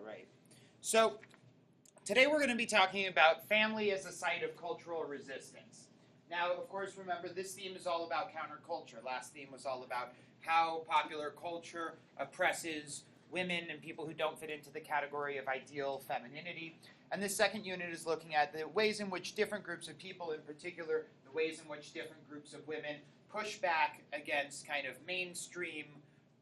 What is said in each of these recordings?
All right. So today we're going to be talking about family as a site of cultural resistance. Now, of course, remember, this theme is all about counterculture. Last theme was all about how popular culture oppresses women and people who don't fit into the category of ideal femininity. And this second unit is looking at the ways in which different groups of people, in particular, the ways in which different groups of women push back against kind of mainstream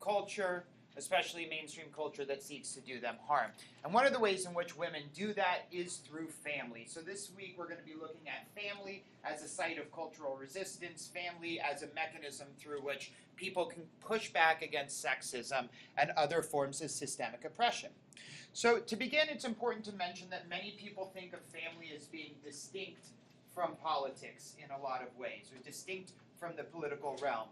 culture, especially mainstream culture that seeks to do them harm. And one of the ways in which women do that is through family. So this week we're going to be looking at family as a site of cultural resistance, family as a mechanism through which people can push back against sexism and other forms of systemic oppression. So to begin, it's important to mention that many people think of family as being distinct from politics in a lot of ways, or distinct from the political realm.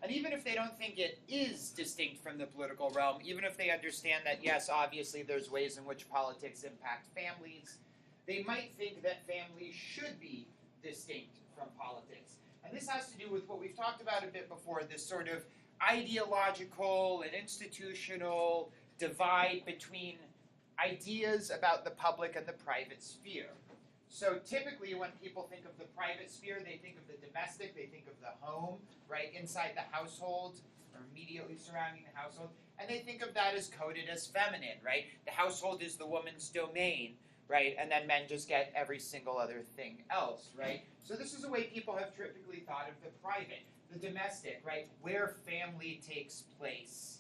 And even if they don't think it is distinct from the political realm, even if they understand that, yes, obviously there's ways in which politics impact families, they might think that family should be distinct from politics. And this has to do with what we've talked about a bit before, this sort of ideological and institutional divide between ideas about the public and the private sphere. So typically when people think of the private sphere, they think of the domestic, they think of the home, right, inside the household or immediately surrounding the household, and they think of that as coded as feminine, right? The household is the woman's domain, right, and then men just get every single other thing else, right? So this is the way people have typically thought of the private, the domestic, right, where family takes place,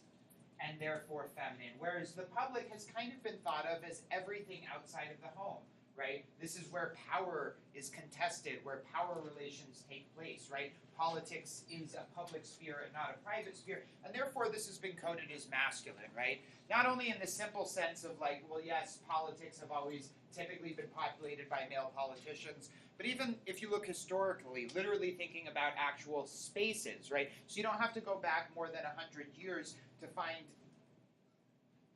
and therefore feminine, whereas the public has kind of been thought of as everything outside of the home. Right? This is where power is contested, where power relations take place, right? Politics is a public sphere and not a private sphere, and therefore this has been coded as masculine, right? Not only in the simple sense of like, well, yes, politics have always typically been populated by male politicians, but even if you look historically, literally thinking about actual spaces, right? So you don't have to go back more than 100 years to find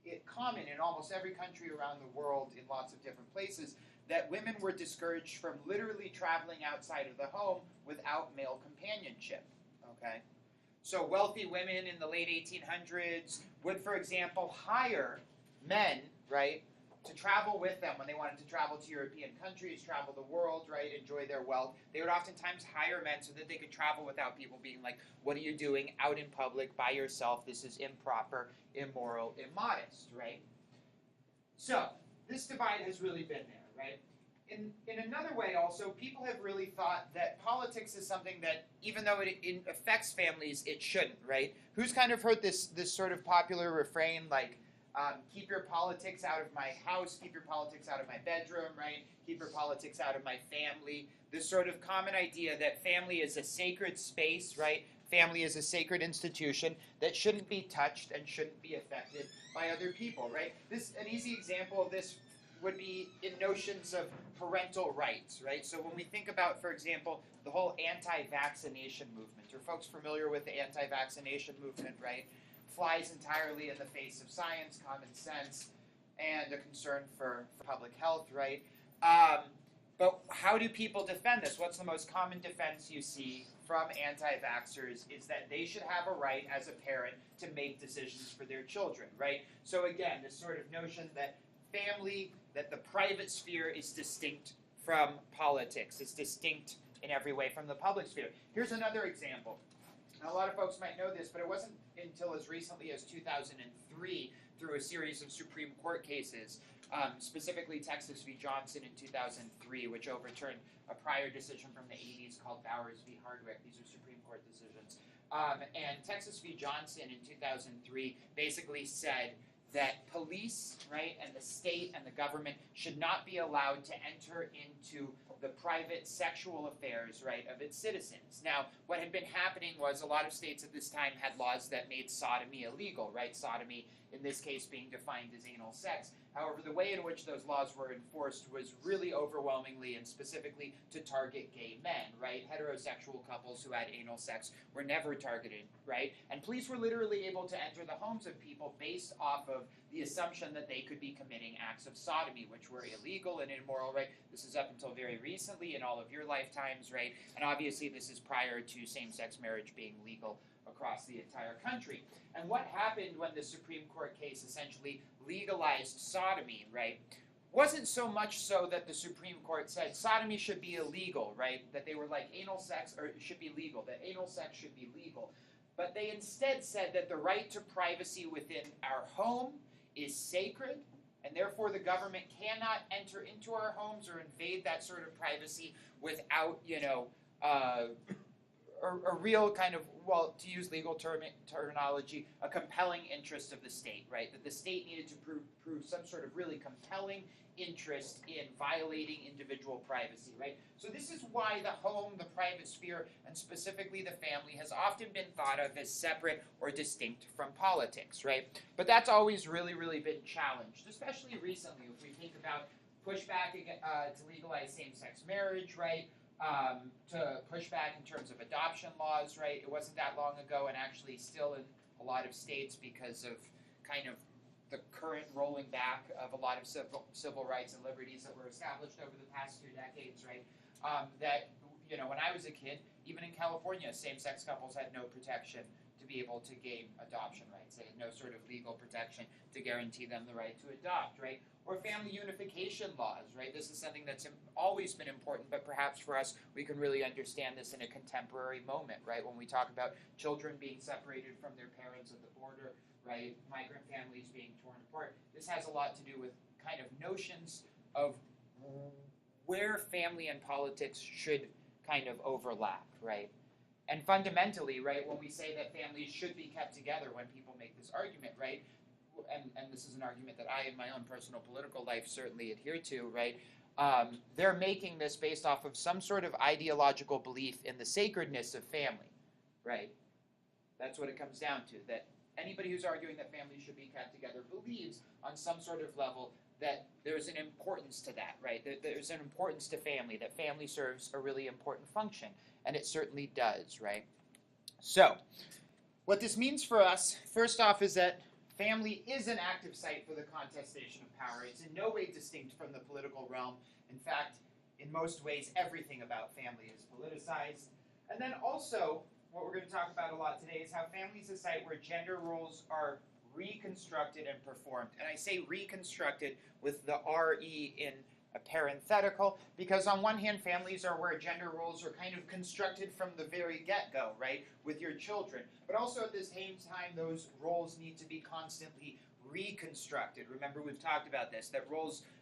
it common in almost every country around the world in lots of different places that women were discouraged from literally traveling outside of the home without male companionship, okay? So wealthy women in the late 1800s would, for example, hire men, right, to travel with them when they wanted to travel to European countries, travel the world, right, enjoy their wealth. They would oftentimes hire men so that they could travel without people being like, what are you doing out in public by yourself? This is improper, immoral, immodest, right? So this divide has really been there, right? In another way also, people have really thought that politics is something that, even though it affects families, it shouldn't, right? Who's kind of heard this sort of popular refrain like, keep your politics out of my house, keep your politics out of my bedroom, right? Keep your politics out of my family. This sort of common idea that family is a sacred space, right? Family is a sacred institution that shouldn't be touched and shouldn't be affected by other people, right? An easy example of this would be in notions of parental rights, right? So when we think about, for example, the whole anti-vaccination movement, are folks familiar with the anti-vaccination movement, right? Flies entirely in the face of science, common sense, and a concern for public health, right? But how do people defend this? What's the most common defense you see from anti-vaxxers is that they should have a right as a parent to make decisions for their children, right? So again, this sort of notion that family, that the private sphere is distinct from politics. It's distinct in every way from the public sphere. Here's another example. Now, a lot of folks might know this, but it wasn't until as recently as 2003 through a series of Supreme Court cases, specifically Texas v. Johnson in 2003, which overturned a prior decision from the 80s called Bowers v. Hardwick. These are Supreme Court decisions. And Texas v. Johnson in 2003 basically said that police, right, and the state and the government should not be allowed to enter into the private sexual affairs, right, of its citizens. Now, what had been happening was a lot of states at this time had laws that made sodomy illegal, right? Sodomy, in this case, being defined as anal sex. However, the way in which those laws were enforced was really overwhelmingly and specifically to target gay men, right? Heterosexual couples who had anal sex were never targeted, right? And police were literally able to enter the homes of people based off of the assumption that they could be committing acts of sodomy, which were illegal and immoral, right? This is up until very recently in all of your lifetimes, right? And obviously this is prior to same-sex marriage being legal across the entire country. And what happened when the Supreme Court Court case essentially legalized sodomy, right, wasn't so much so that the Supreme Court said sodomy should be illegal, right, that they were like anal sex, or it should be legal, that anal sex should be legal. But they instead said that the right to privacy within our home is sacred, and therefore the government cannot enter into our homes or invade that sort of privacy without, a real kind of, well, to use legal terminology, a compelling interest of the state, right? That the state needed to prove some sort of really compelling interest in violating individual privacy, right? So this is why the home, the private sphere, and specifically the family has often been thought of as separate or distinct from politics, right? But that's always really, really been challenged, especially recently. If we think about pushback to legalize same-sex marriage, right? To push back in terms of adoption laws, right? It wasn't that long ago, and actually still in a lot of states because of kind of the current rolling back of a lot of civil rights and liberties that were established over the past few decades, right? That, when I was a kid, even in California, same-sex couples had no protection to be able to gain adoption rights. They had no sort of legal protection to guarantee them the right to adopt, right? Or family unification laws, right? This is something that's always been important, but perhaps for us, we can really understand this in a contemporary moment, right? When we talk about children being separated from their parents at the border, right? Migrant families being torn apart. This has a lot to do with kind of notions of where family and politics should kind of overlap, right? And fundamentally, right, when we say that families should be kept together, when people make this argument, right, and this is an argument that I, in my own personal political life, certainly adhere to, right, they're making this based off of some sort of ideological belief in the sacredness of family, right? That's what it comes down to, that anybody who's arguing that families should be kept together believes on some sort of level that there's an importance to that, right? That there's an importance to family, that family serves a really important function, and it certainly does, right? So, what this means for us, first off, is that family is an active site for the contestation of power. It's in no way distinct from the political realm. In fact, in most ways, everything about family is politicized. And then also, what we're going to talk about a lot today is how family is a site where gender roles are reconstructed and performed. And I say reconstructed with the R-E in a parenthetical, because on one hand, families are where gender roles are kind of constructed from the very get-go, right, with your children. But also at the same time, those roles need to be constantly reconstructed. Remember, we've talked about this, that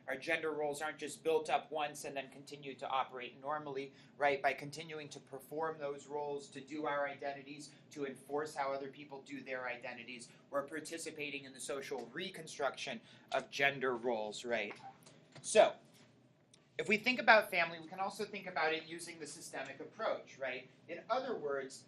our gender roles aren't just built up once and then continue to operate normally, right, by continuing to perform those roles, to do our identities, to enforce how other people do their identities. We're participating in the social reconstruction of gender roles, right? So, if we think about family, we can also think about it using the systemic approach, right? In other words,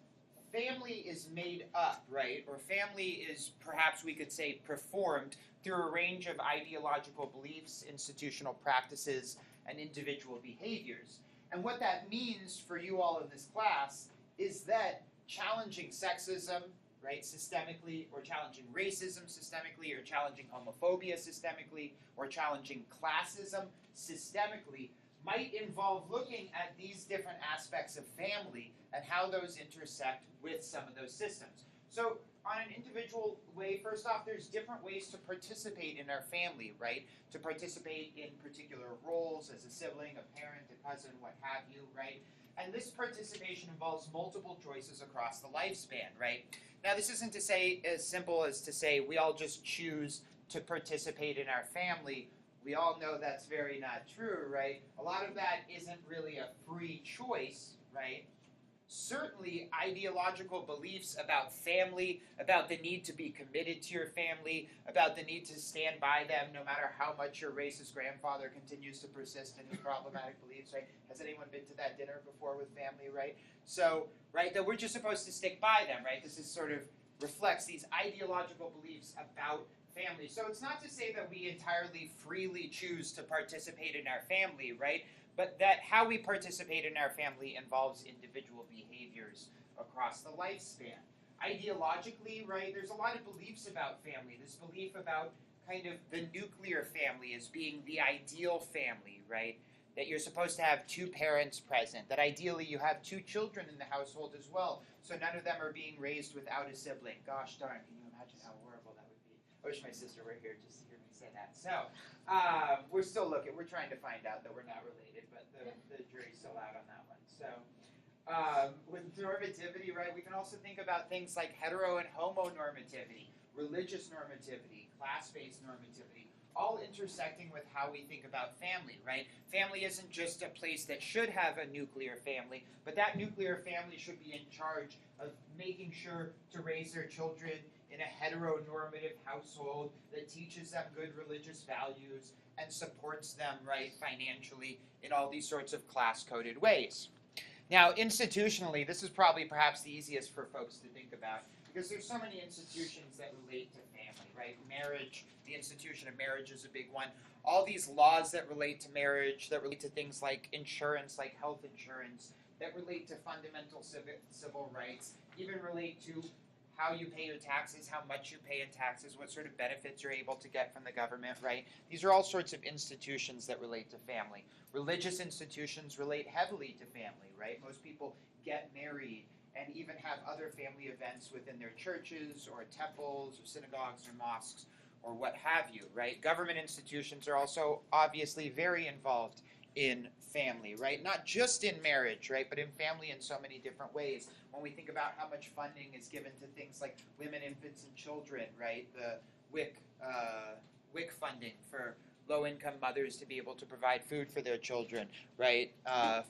family is made up, right? Or family is, perhaps we could say, performed through a range of ideological beliefs, institutional practices, and individual behaviors. And what that means for you all in this class is that challenging sexism, right, systemically, or challenging racism systemically, or challenging homophobia systemically, or challenging classism systemically might involve looking at these different aspects of family and how those intersect with some of those systems. So on an individual way, first off, there's different ways to participate in our family, right? To participate in particular roles as a sibling, a parent, a cousin, what have you, right? And this participation involves multiple choices across the lifespan, right? Now, this isn't to say as simple as to say we all just choose to participate in our family. We all know that's very not true, right? A lot of that isn't really a free choice, right? Certainly, ideological beliefs about family, about the need to be committed to your family, about the need to stand by them no matter how much your racist grandfather continues to persist in his problematic beliefs, right? Has anyone been to that dinner before with family, right? So, right, that we're just supposed to stick by them, right? This is sort of reflects these ideological beliefs about family. So it's not to say that we entirely freely choose to participate in our family, right? But that how we participate in our family involves individual behaviors across the lifespan. Ideologically, right, there's a lot of beliefs about family. This belief about kind of the nuclear family as being the ideal family, right? That you're supposed to have two parents present, that ideally you have two children in the household as well, so none of them are being raised without a sibling. Gosh darn, can you imagine how horrible that would be? I wish my sister were here just to hear me say that. So, we're still looking. We're trying to find out that we're not related, but the jury's still out on that one. So, with normativity, right, we can also think about things like hetero and homonormativity, religious normativity, class-based normativity, all intersecting with how we think about family, right? Family isn't just a place that should have a nuclear family, but that nuclear family should be in charge of making sure to raise their children in a heteronormative household that teaches them good religious values and supports them, right, financially in all these sorts of class-coded ways. Now, institutionally, this is probably perhaps the easiest for folks to think about because there's so many institutions that relate to family, right? Marriage, the institution of marriage is a big one. All these laws that relate to marriage, that relate to things like insurance, like health insurance, that relate to fundamental civil rights, even relate to how you pay your taxes, how much you pay in taxes, what sort of benefits you're able to get from the government, right? These are all sorts of institutions that relate to family. Religious institutions relate heavily to family, right? Most people get married and even have other family events within their churches or temples or synagogues or mosques or what have you, right? Government institutions are also obviously very involved in family, right? Not just in marriage, right, but in family in so many different ways. When we think about how much funding is given to things like women, infants, and children, right, the WIC funding for low-income mothers to be able to provide food for their children, right,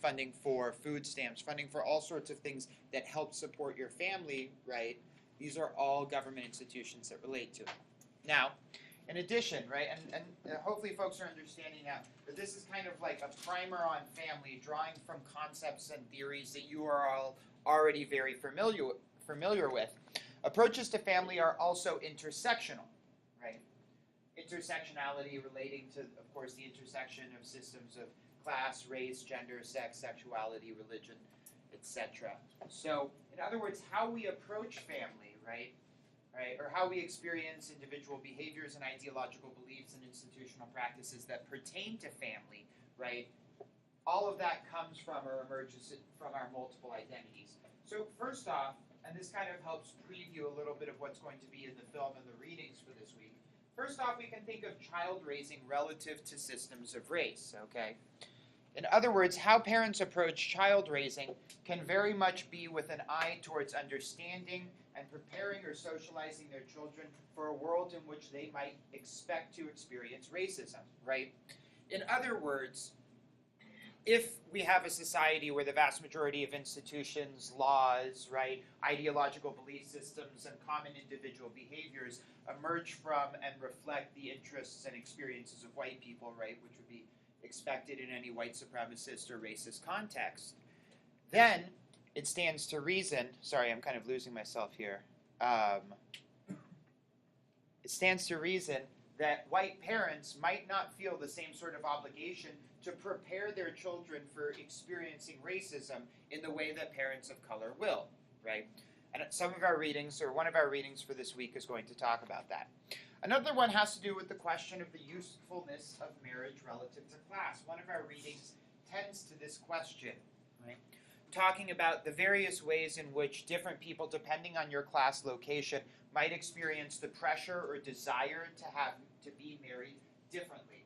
funding for food stamps, funding for all sorts of things that help support your family, right, these are all government institutions that relate to it. Now, in addition, right, and hopefully folks are understanding now that this is kind of like a primer on family, drawing from concepts and theories that you are all already very familiar with. Approaches to family are also intersectional, right? Intersectionality relating to, of course, the intersection of systems of class, race, gender, sex, sexuality, religion, etc. So, in other words, how we approach family, right, or how we experience individual behaviors and ideological beliefs and institutional practices that pertain to family, right, all of that comes from or emerges from our multiple identities. So first off, and this kind of helps preview a little bit of what's going to be in the film and the readings for this week, first off, we can think of child raising relative to systems of race, okay? In other words, how parents approach child raising can very much be with an eye towards understanding and preparing or socializing their children for a world in which they might expect to experience racism, right? In other words, if we have a society where the vast majority of institutions, laws, right, ideological belief systems, and common individual behaviors emerge from and reflect the interests and experiences of white people, right, which would be expected in any white supremacist or racist context, then it stands to reason, sorry, I'm kind of losing myself here. It stands to reason that white parents might not feel the same sort of obligation to prepare their children for experiencing racism in the way that parents of color will, right? And some of our readings, or one of our readings for this week, is going to talk about that. Another one has to do with the question of the usefulness of marriage relative to class. One of our readings tends to this question, right? Talking about the various ways in which different people, depending on your class location, might experience the pressure or desire to be married differently.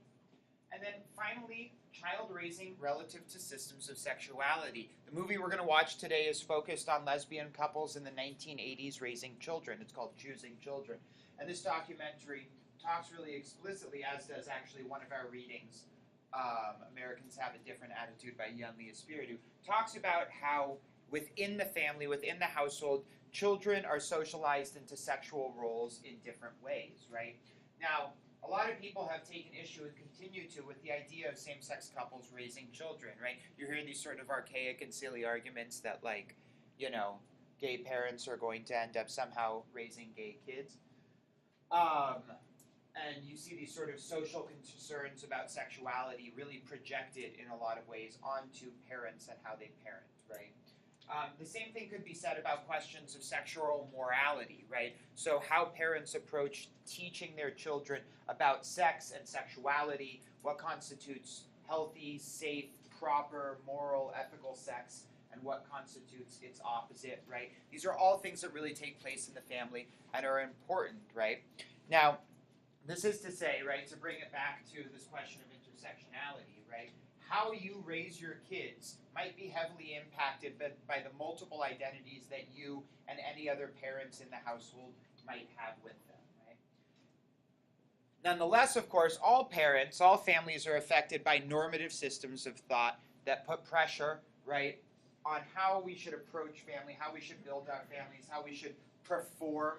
And then finally, child raising relative to systems of sexuality. The movie we're going to watch today is focused on lesbian couples in the 1980s raising children. It's called Choosing Children. And this documentary talks really explicitly, as does actually one of our readings, Americans Have a Different Attitude by Yunli Espiritu, talks about how within the family, within the household, children are socialized into sexual roles in different ways, right? Now, a lot of people have taken issue and continue to with the idea of same-sex couples raising children, right? You hear these sort of archaic and silly arguments that, like, you know, gay parents are going to end up somehow raising gay kids. And you see these sort of social concerns about sexuality really projected in a lot of ways onto parents and how they parent, right? The same thing could be said about questions of sexual morality, right? So how parents approach teaching their children about sex and sexuality, what constitutes healthy, safe, proper, moral, ethical sex, and what constitutes its opposite, right? These are all things that really take place in the family and are important, right? Now, This is to say, right, to bring it back to this question of intersectionality, right, how you raise your kids might be heavily impacted by the multiple identities that you and any other parents in the household might have with them, right? Nonetheless, of course, all parents, all families are affected by normative systems of thought that put pressure, right, on how we should approach family, how we should build our families, how we should perform,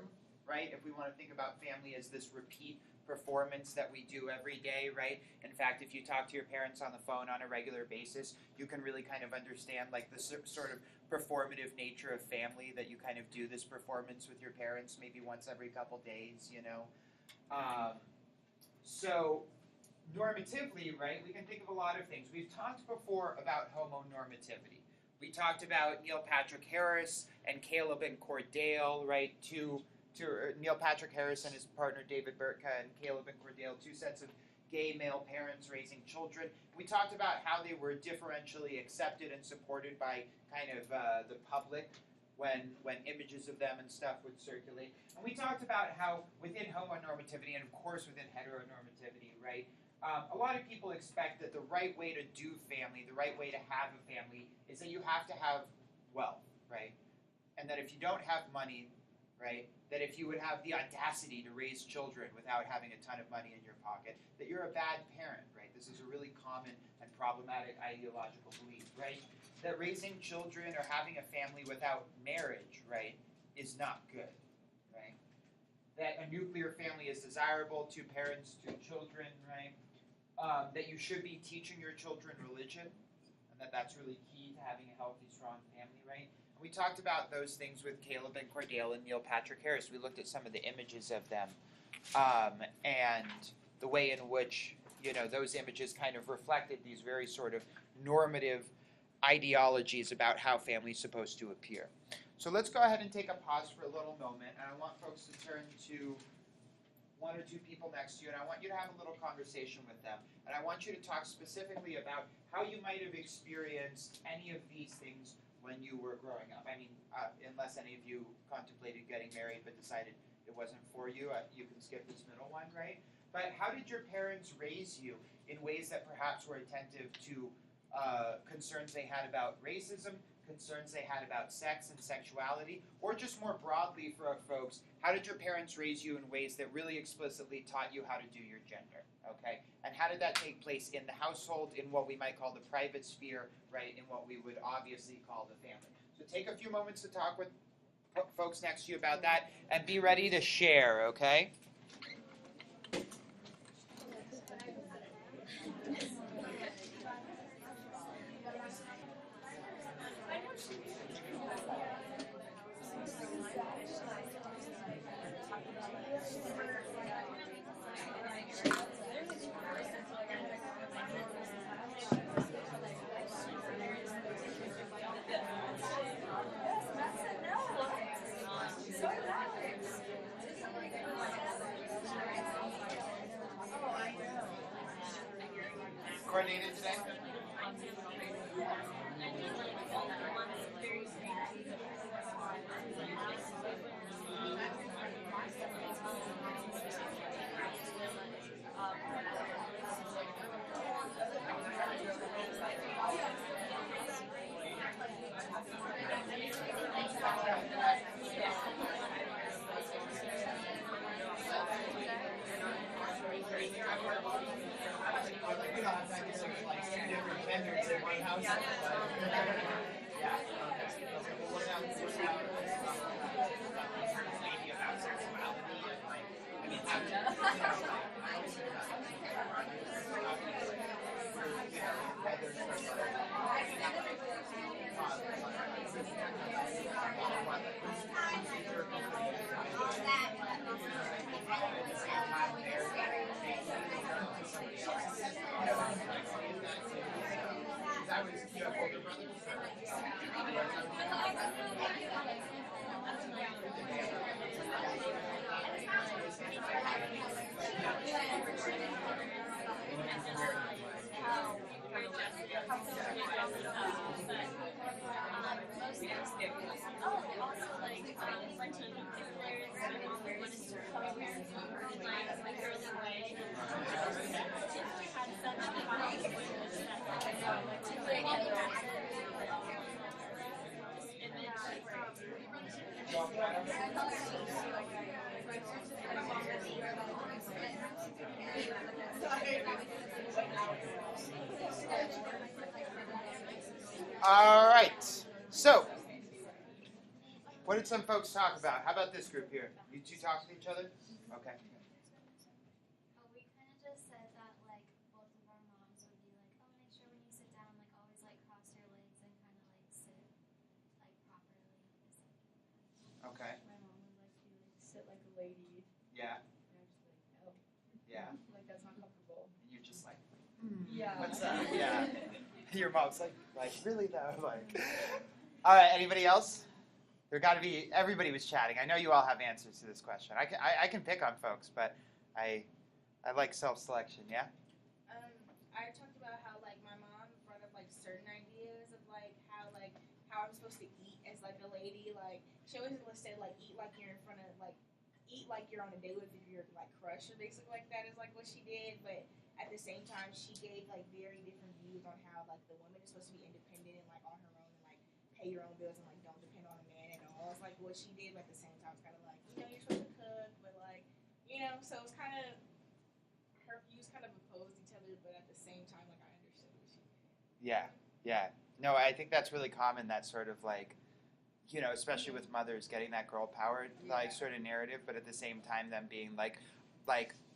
right? If we want to think about family as this repeat performance that we do every day, right? In fact, if you talk to your parents on the phone on a regular basis, you can really kind of understand like the sort of performative nature of family, that you kind of do this performance with your parents maybe once every couple days, you know? So normatively, right, we can think of a lot of things. We've talked before about homonormativity. We talked about Neil Patrick Harris and Caleb and Cordell, right, Neil Patrick Harris and his partner David Burtka and Caleb and Cordell, two sets of gay male parents raising children. We talked about how they were differentially accepted and supported by kind of the public when images of them and stuff would circulate. And we talked about how within homonormativity and of course within heteronormativity, right, a lot of people expect that the right way to do family, the right way to have a family, is that you have to have wealth, right? And that if you don't have money, right, that if you would have the audacity to raise children without having a ton of money in your pocket, that you're a bad parent, right? This is a really common and problematic ideological belief, right? That raising children or having a family without marriage, right, is not good, right? That a nuclear family is desirable, two parents, two children, right? That you should be teaching your children religion, and that's really key to having a healthy, strong family, right? And we talked about those things with Caleb and Cordell and Neil Patrick Harris. We looked at some of the images of them and the way in which, you know, those images kind of reflected these very sort of normative ideologies about how family's supposed to appear. So let's go ahead and take a pause for a little moment, and I want folks to turn to one or two people next to you, and I want you to have a little conversation with them. And I want you to talk specifically about how you might have experienced any of these things when you were growing up. I mean, unless any of you contemplated getting married but decided it wasn't for you, you can skip this middle one, right? But how did your parents raise you in ways that perhaps were attentive to concerns they had about racism, concerns they had about sex and sexuality, or just more broadly for folks, how did your parents raise you in ways that really explicitly taught you how to do your gender, okay? And how did that take place in the household, in what we might call the private sphere, right, in what we would obviously call the family? So take a few moments to talk with folks next to you about that, and be ready to share, okay? Coordinated today? All right. So, what did some folks talk about? How about this group here? You two talk to each other? Okay. Oh, we kind of just said that, like, both of our moms would be like, oh, make sure when you sit down, like, always, like, cross your legs and kind of, like, sit, like, properly. Okay. My mom would like to like sit like a lady. Yeah. And I'm just like, no. Yeah. Like that's not comfortable. And you're just like, Yeah. what's up? Yeah. Your mom's like really though, like. All right. Anybody else? There got to be. Everybody was chatting. I know you all have answers to this question. I can pick on folks, but I like self-selection. Yeah. I talked about how like my mom brought up like certain ideas of like how I'm supposed to eat as like a lady. Like she always said like eat like you're in front of like eat like you're on a date with your like crush or basically like that is like what she did. But at the same time, she gave like very different views on how like the woman is supposed to be independent and like on her own and like pay your own bills and like don't depend on a man at all. It's like what she did, but at the same time, it's kind of like you're supposed to cook, but like so it's kind of her views kind of opposed each other, but at the same time, like I understood what she did. Yeah. Yeah. No, I think that's really common. That sort of like, especially with mothers getting that girl power like sort of narrative, but at the same time them being like,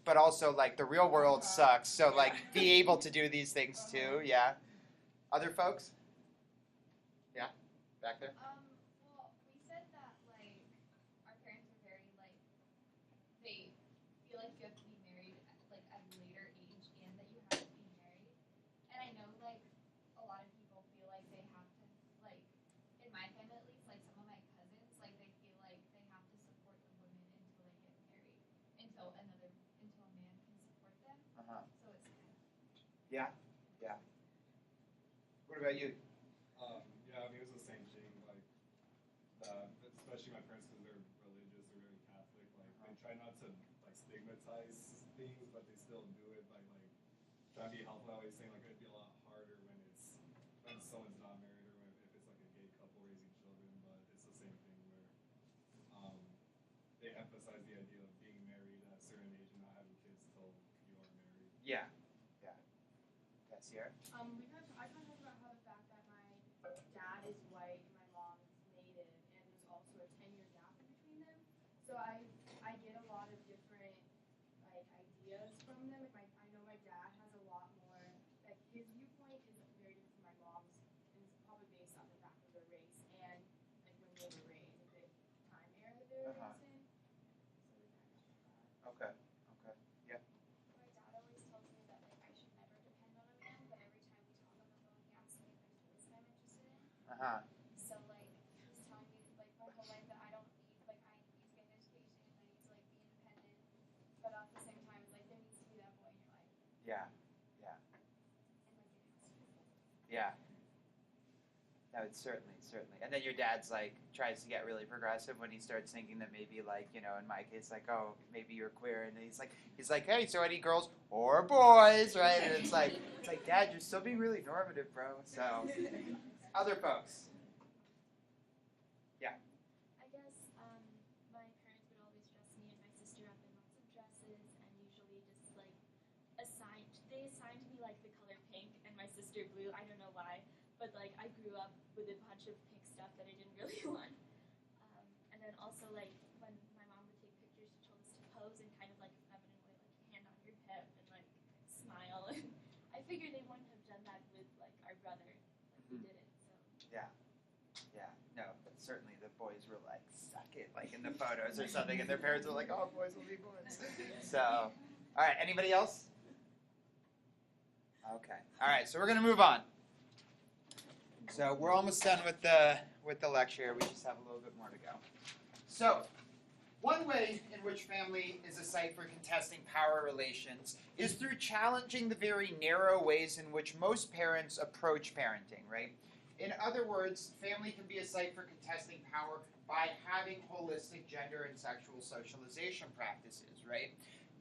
but also like the real world sucks. So like be able to do these things too. Yeah. Other folks? Yeah. Back there. Well, we said that, like, our parents are very, like, they feel like you have to be married, like, at a later age and that you have to be married. And I know, like, a lot of people feel like they have to, like, in my family at least, like, some of my cousins, like, they feel like they have to support the women until they get married, until a man can support them. So it's kind of. Yeah. Yeah. What about you? Yeah, I mean, it was the same thing. Like, especially my parents, because they're religious, they're very Catholic. Like, they try not to like stigmatize things, but they still do it by like trying to be helpful. Always saying like it'd be a lot harder when someone's not married or if it's like a gay couple raising children. But it's the same thing where they emphasize the idea of being married at a certain age and not having kids till you are married. Yeah. Yeah. That's here. I kind of talked about how the fact that my dad is white and my mom is native, and there's also a 10-year gap in between them. So I get a lot of different like ideas from them. I know my dad has a lot more like his viewpoint is very different from my mom's, and it's probably based on the fact of their race and like when they were raised, like the time era that they were raised in. So we kind of. Okay. Okay. Yeah. My dad always tells me that, like, I should never depend on a man, but every time we talk on the phone, he asks me if there's toys that I'm interested in. So, like, he's telling me, like, my whole life that I don't need, like, I need to get an education and I need to, like, be independent. But at the same time, it's like, there needs to be that boy in your life. Yeah. Yeah. And, like, it has to. Yeah. No, it's certainly. And then your dad's like tries to get really progressive when he starts thinking that maybe like, in my case, like, oh, maybe you're queer, and he's like, hey, so any girls or boys, right? And it's like, Dad, you're still being really normative, bro. So, other folks. Yeah. I guess my parents would always dress me and my sister up in lots of dresses, and usually just like they assigned me like the color pink and my sister blue. I don't know why, but like I grew up with a bunch of pink stuff that I didn't really want. And then also like when my mom would take pictures, she told us to pose in kind of like a feminine way, like hand on your hip and like smile. And I figured they wouldn't have done that with like our brother, like we didn't. So. Yeah. Yeah. No, but certainly the boys were like, suck it, like in the photos or something, and their parents were like, oh, boys will be boys. So, all right, anybody else? Okay. All right, so we're gonna move on. So we're almost done with the lecture. We just have a little bit more to go. So, one way in which family is a site for contesting power relations is through challenging the very narrow ways in which most parents approach parenting, right? In other words, family can be a site for contesting power by having holistic gender and sexual socialization practices, right?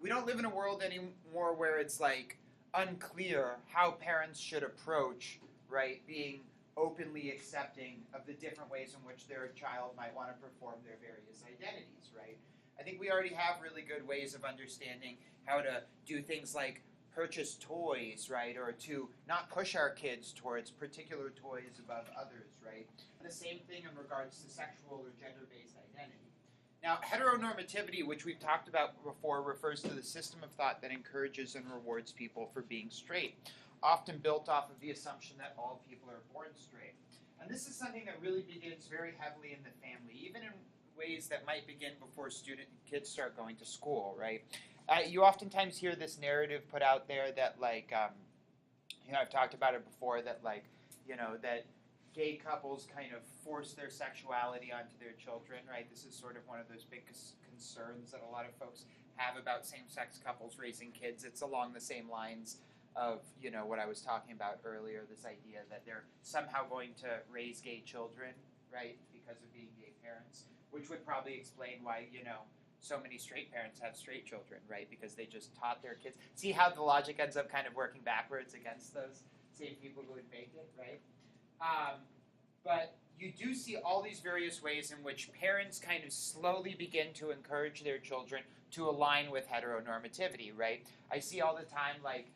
We don't live in a world anymore where it's like, unclear how parents should approach, right, being openly accepting of the different ways in which their child might want to perform their various identities, right? I think we already have really good ways of understanding how to do things like purchase toys, right, or to not push our kids towards particular toys above others, right? And the same thing in regards to sexual or gender-based identity. Now, heteronormativity, which we've talked about before, refers to the system of thought that encourages and rewards people for being straight, often built off of the assumption that all people are born straight. And this is something that really begins very heavily in the family, even in ways that might begin before kids start going to school, right? You oftentimes hear this narrative put out there that, like, I've talked about it before, that, like, that gay couples kind of force their sexuality onto their children, right? This is sort of one of those big concerns that a lot of folks have about same-sex couples raising kids. It's along the same lines of, what I was talking about earlier, this idea that they're somehow going to raise gay children, right, because of being gay parents, which would probably explain why, so many straight parents have straight children, right, because they just taught their kids. See how the logic ends up kind of working backwards against those same people who would make it, right? But you do see all these various ways in which parents kind of slowly begin to encourage their children to align with heteronormativity, right? I see all the time, like,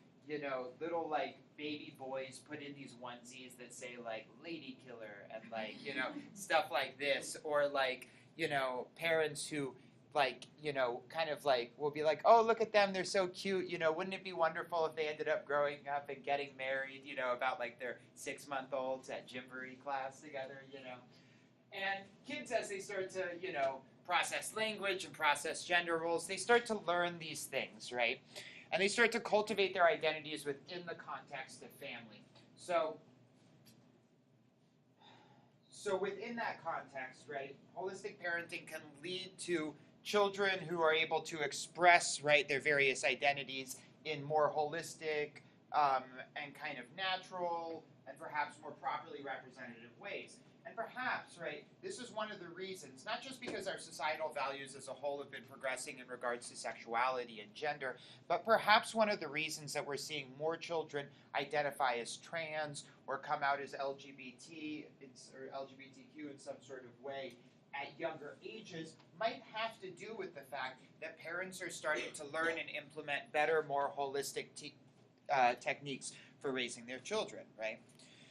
little, like, baby boys put in these onesies that say, like, lady killer and, like, stuff like this. Or, like, parents who, like, kind of, like, will be like, oh, look at them, they're so cute, wouldn't it be wonderful if they ended up growing up and getting married, about, like, their 6-month-olds at gymboree class together, And kids, as they start to, process language and process gender roles, they start to learn these things, right? And they start to cultivate their identities within the context of family. So within that context, right, holistic parenting can lead to children who are able to express, right, their various identities in more holistic and kind of natural and perhaps more properly representative ways. And perhaps, right, this is one of the reasons, not just because our societal values as a whole have been progressing in regards to sexuality and gender, but perhaps one of the reasons that we're seeing more children identify as trans or come out as LGBT or LGBTQ in some sort of way at younger ages might have to do with the fact that parents are starting to learn and implement better, more holistic techniques for raising their children, right?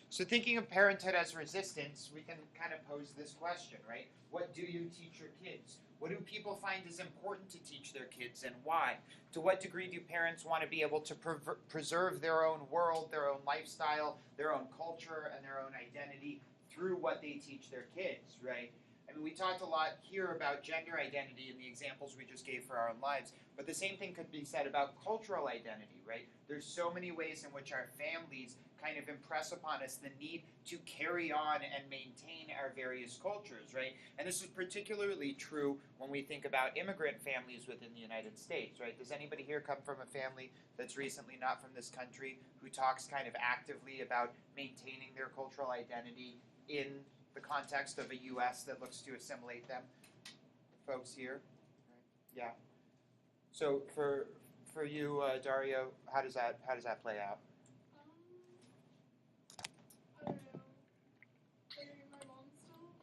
So thinking of parenthood as resistance, we can kind of pose this question, right? What do you teach your kids? What do people find is important to teach their kids and why? To what degree do parents want to be able to preserve their own world, their own lifestyle, their own culture, and their own identity through what they teach their kids, right? I mean, we talked a lot here about gender identity in the examples we just gave for our own lives, but the same thing could be said about cultural identity, right? There's so many ways in which our families kind of impress upon us the need to carry on and maintain our various cultures, right? And this is particularly true when we think about immigrant families within the United States, right? Does anybody here come from a family that's recently not from this country who talks kind of actively about maintaining their cultural identity in the context of a U.S. that looks to assimilate them? Folks here? Right. Yeah. So for you, Dario, how does that play out? I don't know. My mom still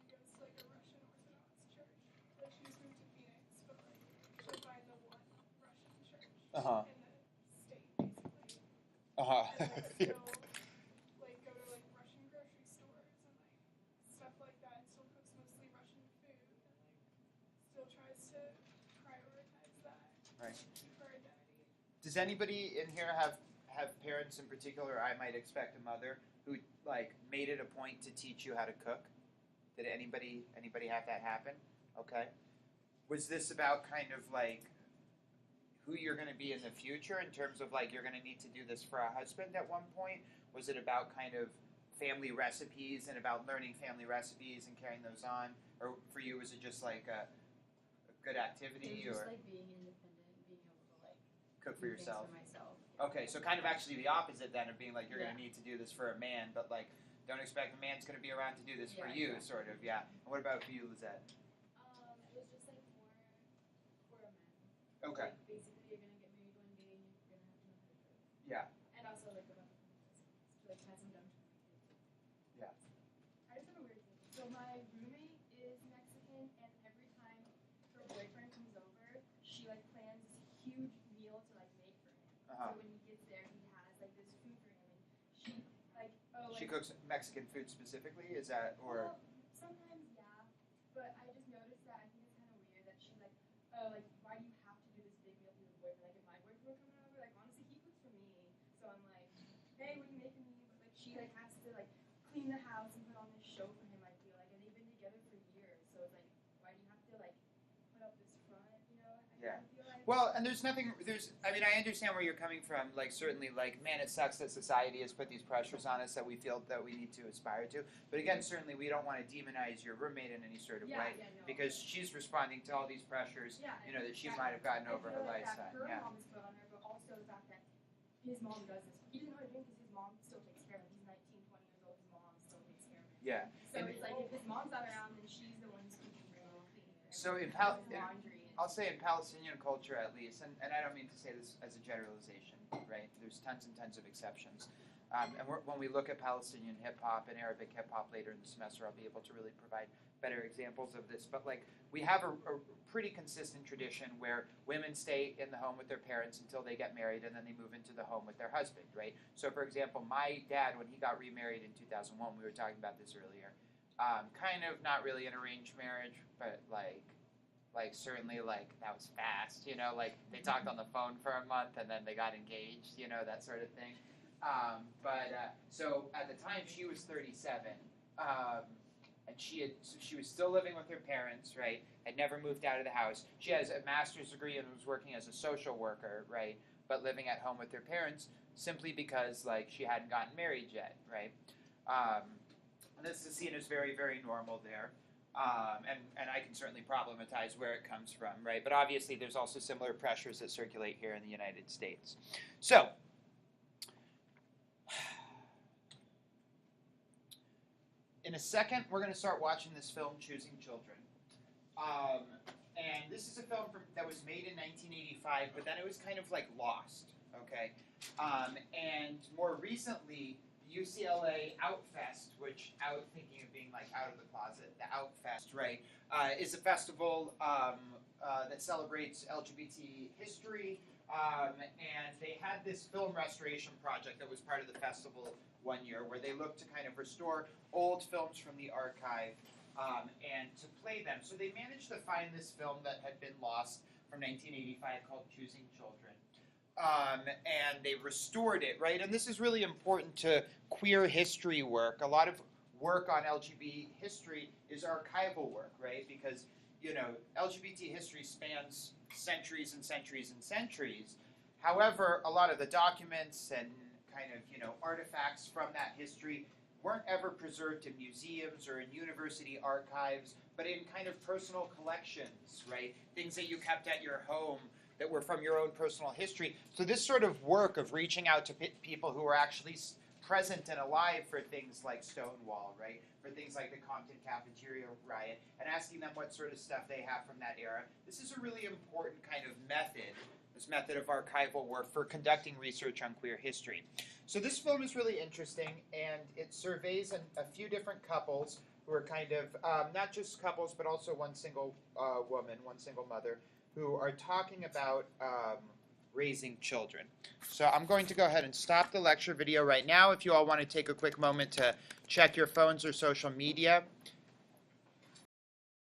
goes to like a Russian Orthodox church. Like she just moved to Phoenix, but like she'll find the one Russian church in the state, basically. And like still like go to like Russian grocery stores and like stuff like that. Still cooks mostly Russian food and like still tries to prioritize that. Right. For identity. Does anybody in here have parents in particular, I might expect a mother, who like made it a point to teach you how to cook? Did anybody have that happen? Okay. Was this about kind of like who you're going to be in the future in terms of like you're going to need to do this for a husband at one point? Was it about kind of family recipes and about learning family recipes and carrying those on? Or for you, was it just like a good activity? It was just or like being independent, being able to like cook for do things yourself? for myself. Okay, so kind of actually the opposite then of being like you're going to Yeah. need to do this for a man, but like don't expect the man's going to be around to do this for Yeah, you, exactly. sort of. Yeah. And what about for you, Lizette? It was just like more for a man. Okay. Like, basically, you're gonna get married one day and you're gonna have to know how to cook. Yeah. And also like about like has some dumb. Yeah. I just have a weird thing. So my roommate is Mexican, and every time her boyfriend comes over, she like plans this huge meal to like make for him. Uh-huh. So when he gets there, he has like this food for him, and she like She cooks Mexican food specifically? Is that, or? Well, sometimes yeah, but I just noticed that I think it's kind of weird that she's like, oh, like why do you have to do this big meal for your boyfriend? Like if my boyfriend were coming over, like honestly he cooks for me, so I'm like, hey, what are you making me? But like she like has to like clean the house and put on this show for him. I feel like, and they've been together for years, so it's like, why do you have to like put up this front? You know? Yeah. I feel like. Well, and there's nothing, I mean, I understand where you're coming from. Like, certainly, like, man, it sucks that society has put these pressures on us that we feel that we need to aspire to. But again, certainly, we don't want to demonize your roommate in any sort of way. Yeah, no. Because she's responding to all these pressures, Yeah, you know, that she and might have gotten I over feel her like lifestyle. that her Yeah. mom is put on her, but also the fact that his mom does this. He doesn't know how to drink because his mom still takes care of him. He's 19, 20 years old. His mom still takes care of him. Yeah. So And- it's like if his mom's not around, then she's the one who's cooking for him, cleaning for him. So in doing his laundry. I'll say in Palestinian culture at least, and I don't mean to say this as a generalization, right? There's tons and tons of exceptions. When we look at Palestinian hip-hop and Arabic hip-hop later in the semester, I'll be able to really provide better examples of this. But like, we have a pretty consistent tradition where women stay in the home with their parents until they get married, and then they move into the home with their husband, right? So for example, my dad, when he got remarried in 2001, we were talking about this earlier, kind of not really an arranged marriage, but like certainly like that was fast, you know, like they talked on the phone for a month and then they got engaged, you know, that sort of thing. So at the time she was 37, and she was still living with her parents, right? Had never moved out of the house. She has a master's degree and was working as a social worker, right? But living at home with her parents simply because like she hadn't gotten married yet, right? And this is seen as very, very normal there. And I can certainly problematize where it comes from, right? But obviously there's also similar pressures that circulate here in the United States. So, in a second, we're going to start watching this film, Choosing Children. And this is a film that was made in 1985, but then it was kind of like lost, okay? And more recently, UCLA Outfest, which thinking of being like out of the closet, the Outfest, right, is a festival that celebrates LGBT history, and they had this film restoration project that was part of the festival one year where they looked to kind of restore old films from the archive and to play them. So they managed to find this film that had been lost from 1985 called Choosing Children. And they restored it, right? And this is really important to queer history work. A lot of work on LGBT history is archival work, right? Because, you know, LGBT history spans centuries and centuries and centuries. However, a lot of the documents and kind of, you know, artifacts from that history weren't ever preserved in museums or in university archives, but in kind of personal collections, right? Things that you kept at your home that were from your own personal history. So this sort of work of reaching out to people who are actually present and alive for things like Stonewall, right? For things like the Compton Cafeteria riot, and asking them what sort of stuff they have from that era. This is a really important kind of method, this method of archival work for conducting research on queer history. So this film is really interesting, and it surveys a few different couples who are kind of, not just couples, but also one single woman, one single mother, who are talking about raising children. So I'm going to go ahead and stop the lecture video right now. If you all want to take a quick moment to check your phones or social media,